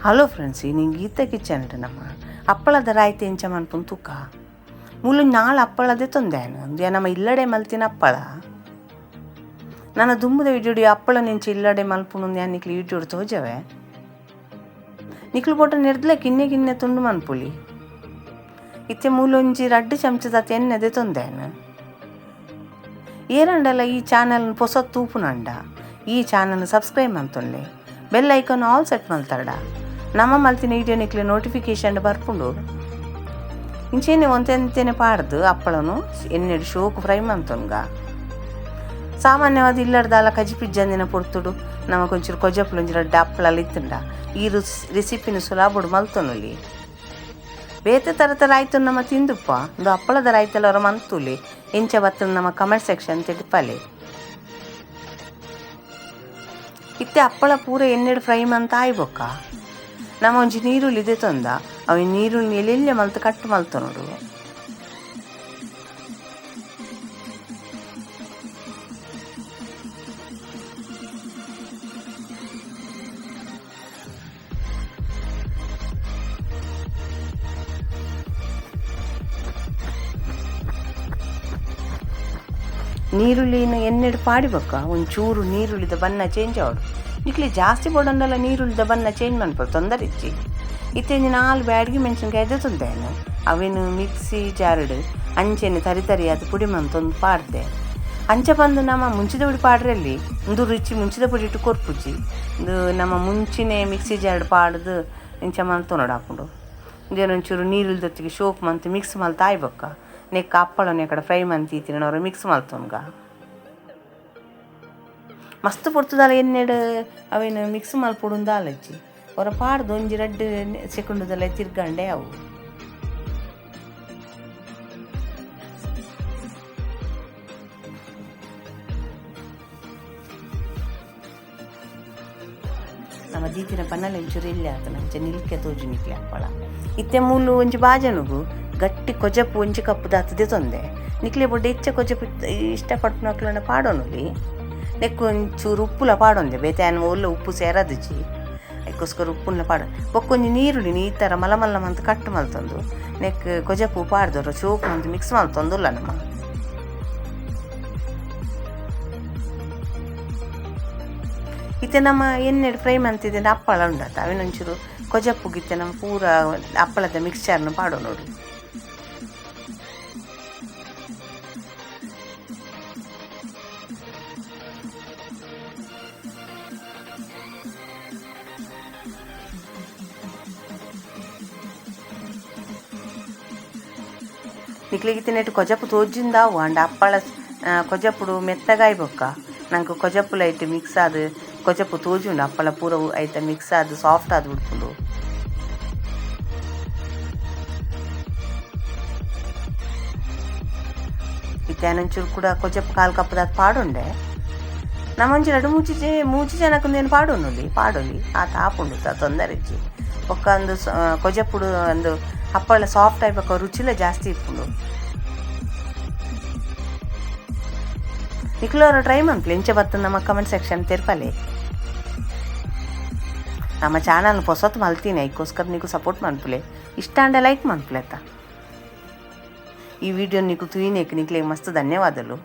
Hello friends, ನಿಂಗೆ ಗೀತ kitchen ನಮ್ಮ ಅಪ್ಪಳದ ರಾಯ್ತೆ ಎಂಚ ಮನ್ಪುನ್ ತೂಕ ಮುಳ್ಳು ನಾಳೆ ಅಪ್ಪಳದೇ ತೊಂದೇನು ಅಂದ್ಯ ನಮ್ಮ ಇಲ್ಲಡೆ ಮಲ್ತಿನ ಅಪ್ಪಳ ನನ್ನ ದುಂಬುದ ವಿಡಿಯೋಡಿ ಅಪ್ಪಳ ನಿಂಚೆ ಇಲ್ಲಡೆ ಮಲ್ಪುನು ನಿಕ್ಲು ಯೂಟ್ಯೂಬ್ ತೋಜವೆ ನಿಕ್ಲು ಬೋಟ ನಿರ್ದ್ಲೆ ಕಿನ್ನೆ ತುಂಡು ಮನ್ಪುಲಿ ಇತ್ತೆ ಮೂಲೊಂಜಿ 2 ಚಮಚದ ಎಣ್ಣೆದೆ ತೊಂದೇನು ಏರಂಡಲ್ಲ ಈ ಚಾನಲ್ ಹೊಸ ತೂಪುನಂಡ ಈ ಚಾನಲ್ ಸಬ್ಸ್ಕ್ರೈಬ್ ಅಂತೊಳ್ಳೆ ಬೆಲ್ ಐಕಾನ್ ಆಲ್ ಸೆಟ್ ಮಲ್ತಾಡ ನಮ್ಮ ಮಲ್ತಿನ ವಿಡಿಯೋ ನಿಕ್ಲೆ ನೋಟಿಫಿಕೇಶನ್ ಬರ್ಪುಂಡು ಇಂಚೇನೆ ಒಂತೆಂತೇನೆ ಪಾಡ್ದು ಅಪ್ಪಳನು ಎಣ್ಣೆಡು ಶೋಕು ಫ್ರೈ ಮಂತೊನ್ಗ ಸಾಮಾನ್ಯವಾದ ಇಲ್ಲಡ್ದಾಲ ಕಜಿ ಪಿಜ್ಜಂದಿನ ಪೊರ್ತುಡು ನಮಗೊಂಚೂರು ಕೊಜಪ್ಪಲೊಂಜಿ 2 ಅಪ್ಪಳಲ್ಲಿ ಇತ್ತುಂಡ ಈ ರೆಸಿಪಿನ ಸುಲಾಬುಡು ಮಲ್ತೊನುಲಿ ಬೇತೆ ಥರದ ರಾಯ್ತು ನಮ್ಮ ತಿಂದುಪ್ಪ ಒಂದು ಅಪ್ಪಳದ ರಾಯ್ತಲ್ಲವರ ಮಂತುಲಿ ಎಂಚ ಬತ್ತನ ನಮ್ಮ ಕಮೆಂಟ್ ಸೆಕ್ಷನ್ ತಿಡ್ಪಲೆ ಇತ್ತೆ ಅಪ್ಪಳ ಪೂರ ಎಣ್ಣೆಡು ಫ್ರೈ ಮಂತ ಆಯ್ಬೊಕ್ಕ ನಮ್ಮ ಒಂಜಿ ನೀರುಳ್ಳಿ ಇದೆ ತೊಂದ ಅವ ನೀರುಳ್ಳಿ ಎಲ್ಲೆಲ್ಲ ಮಲ್ತು ಕಟ್ಟು ಮಲ್ತು ನೋಡು ನೀರುಳ್ಳಿನ ಎಣ್ಣೆಡು ಪಾಡಿಬೊಕ್ಕ ಒಂಚೂರು ನೀರುಳ್ಳಿದ ಬಣ್ಣ ಚೇಂಜ್ ಆವಡು ನಿಕ್ಲಿ ಜಾಸ್ತಿ ಬೋಡಂಡಲ್ಲ ನೀರುಳ್ಳಿದ ಬಣ್ಣ ಚೇಂಜ್ ಮಾಡ್ಬೋದು ತೊಂದರೆ ಇಚ್ಚಿ ಇತ್ತೇನು 4 ಬ್ಯಾಡ್ಗಿ ಮೆಣಸಿನ್ಕಾಯಿ ಎದೆ ತುಂದೇನು ಅವೇನು ಮಿಕ್ಸಿ ಜಾರಡು ಅಂಚೆನೆ ತರಿ ಅದು ಪುಡಿ ಮಂತೊಂದು ಪಾಡ್ದೆ ಅಂಚೆ ಬಂದು ನಮ್ಮ ಮುಂಚಿದ ಪುಡಿ ಪಾಡ್ರಲ್ಲಿ ಒಂದು ರುಚಿ ಮುಂಚಿದ ಪುಡಿ ಇಟ್ಟು ಕೊರ್ಪುಜಿ ಇದು ನಮ್ಮ ಮುಂಚಿನೇ ಮಿಕ್ಸಿ ಜಾರಡು ಪಾಡ್ದು ಇಂಚ ಮಲ್ತು ನೋಡು ಹಾಕೊಂಡು ಇದೇನೊಂಚೂರು ನೀರುಳ್ದೊತ್ತಿಗೆ ಶೋಪ್ ಮಂತು ಮಿಕ್ಸ್ ಮಲ್ತು ಆಯ್ಬೊಕ್ಕ ನೆಕ್ಕ ಅಪ್ಪಳನ ಕಡೆ ಫ್ರೈ ಮಂತೀತಿನ ಅವ್ರು ಮಿಕ್ಸ್ ಮಲ್ತೊನ್ಗ ಮಸ್ತ್ ಪೊರ್ತದಲ್ಲ ಎಣ್ಣೆಡು ಅವೇನು ಮಿಕ್ಸ್ ಮಲ್ಪುಡುಂದ ಆಲಜ್ಜಿ ಅವರ ಪಾಡ್ದು ಒಂಜಿ 2 ಸೆಕೆಂಡುದಲ್ಲ ತಿರ್ಗಂಡೆ ಅವು ನಮ್ಮ ದೀತಿನ ಪನ್ನಲೆ ಒಂಚೂರು ಇಲ್ಲಿ ಆತ ನಂಚೆ ನಿಲ್ಕೆ ತೋಜು ನಿಕ್ಲೆ ಅಪ್ಪಳ ಇತ್ತೆ ಮೂಲು ಒಂಜಿ ಬಾಜನುಗು ಗಟ್ಟಿ ಕೊಜಪ್ಪು ಒಂಜಿ ಕಪ್ಪು ದಾತದೆ ತೊಂದೆ ನಿಕ್ಲೆ ಬೊಡ್ಡೆ ಹೆಚ್ಚ ಕೊಜಪ್ಪು ಇಷ್ಟಪಟ್ಟು ಮಕ್ಕಳನ್ನ ಪಾಡೋನುಲಿ ನೆಕ್ಕು ಒಂಚೂರು ಉಪ್ಪುಲ ಪಾಡೊಂದೆ ಬೇತಾನು ಒಳ್ಳೆ ಉಪ್ಪು ಸೇರದಿಚ್ಚಿ ಅದಕ್ಕೋಸ್ಕರ ಉಪ್ಪುನ ಪಾಡೋ ಬೊಕ್ಕೊಂಜಿ ನೀರುಳ್ಳಿ ಈ ಥರ ಮಲಮಲ್ಲ ಮಂತ ಕಟ್ಟು ಮಲ್ತೊಂದು ನೆಕ್ ಕೊಜಪ್ಪು ಪಾಡ್ದವ್ರು ಚೋಕು ಮಂತು ಮಿಕ್ಸ್ ಮಲ್ತೊಂದುಲ್ಲ ನಮ್ಮ ಇತ್ತೆ ನಮ್ಮ ಎಣ್ಣೆಡು ಫ್ರೈ ಮಂತಿದೆ ಅಪ್ಪಳ ಉಂಡತ್ತ ಅವೇನೊಂಚೂರು ಕೊಜಪ್ಪುಗಿತ್ತೆ ನಮ್ಮ ಪೂರ ಅಪ್ಪಳದ ಮಿಕ್ಸ್ಚರ್ನ ಪಾಡೋ ನೋಡಿ ನಿಕ್ಲಿಗೆ ತಿನ್ನೆಟ್ಟು ಕೊಜಪ್ಪು ತೋಜಿಂದಾವು ಅಂಡ ಅಪ್ಪಳ ಕೊಜಪ್ಪುಡು ಮೆತ್ತಗಾಯಿ ಬೊಕ್ಕ ನಂಗೆ ಕೊಜಪ್ಪು ಲೈಟ್ ಮಿಕ್ಸ್ ಆದು ಕೊಜಪ್ಪು ತೋಜುಂಡು ಅಪ್ಪಳ ಪೂರ ಐತ ಮಿಕ್ಸ್ ಆದು ಸಾಫ್ಟ್ ಆದು ಬಿಡ್ಕೊಂಡು ಇತ್ತೇನೊಂಚೂರು ಕೂಡ ಕೊಜಪ್ಪು 1/4 ಕಪ್ ದಾದ ಪಾಡುಂಡೆ ನಮ್ಮೊಂಚಿ 2 ಮೂಚಿ ಜನಕ್ಕಂದೇನು ಪಾಡೋಲಿ ಆತ ಆಪುಂಡು ತೊಂದರೆ ಇಚ್ಚಿ ಒಕ್ಕ ಒಂದು ಕೊಜಪ್ಪುಡು ಒಂದು ಅಪ್ಪಳ ಸಾಫ್ಟ್ ಆಯ್ಬೇಕು ರುಚಿಲ ಜಾಸ್ತಿ ಇಪ್ಪುಂಡು ನಿಕ್ಲೋರು ಟ್ರೈ ಮಂತ್ಲಿ ಎಂಚ ಬತ್ತ ನಮ್ಮ ಕಮೆಂಟ್ ಸೆಕ್ಷನ್ ತೆರ್ಪಲೆ ನಮ್ಮ ಚಾನಲ್ ಹೊಸತು ಮಲ್ತೀನಿ ಅದಕ್ಕೋಸ್ಕರ ನೀವು ಸಪೋರ್ಟ್ ಮಾಡ್ಪುಲೆ ಇಷ್ಟ ಅಂಡೆ ಲೈಕ್ ಮಾಡ್ಪುಲೆ ಆತ ಈ ವಿಡಿಯೋ ನೀವು ತುಯಿನೇಕ್ ನಿಕ್ಲೆ ಮಸ್ತ್ ಧನ್ಯವಾದಗಳು.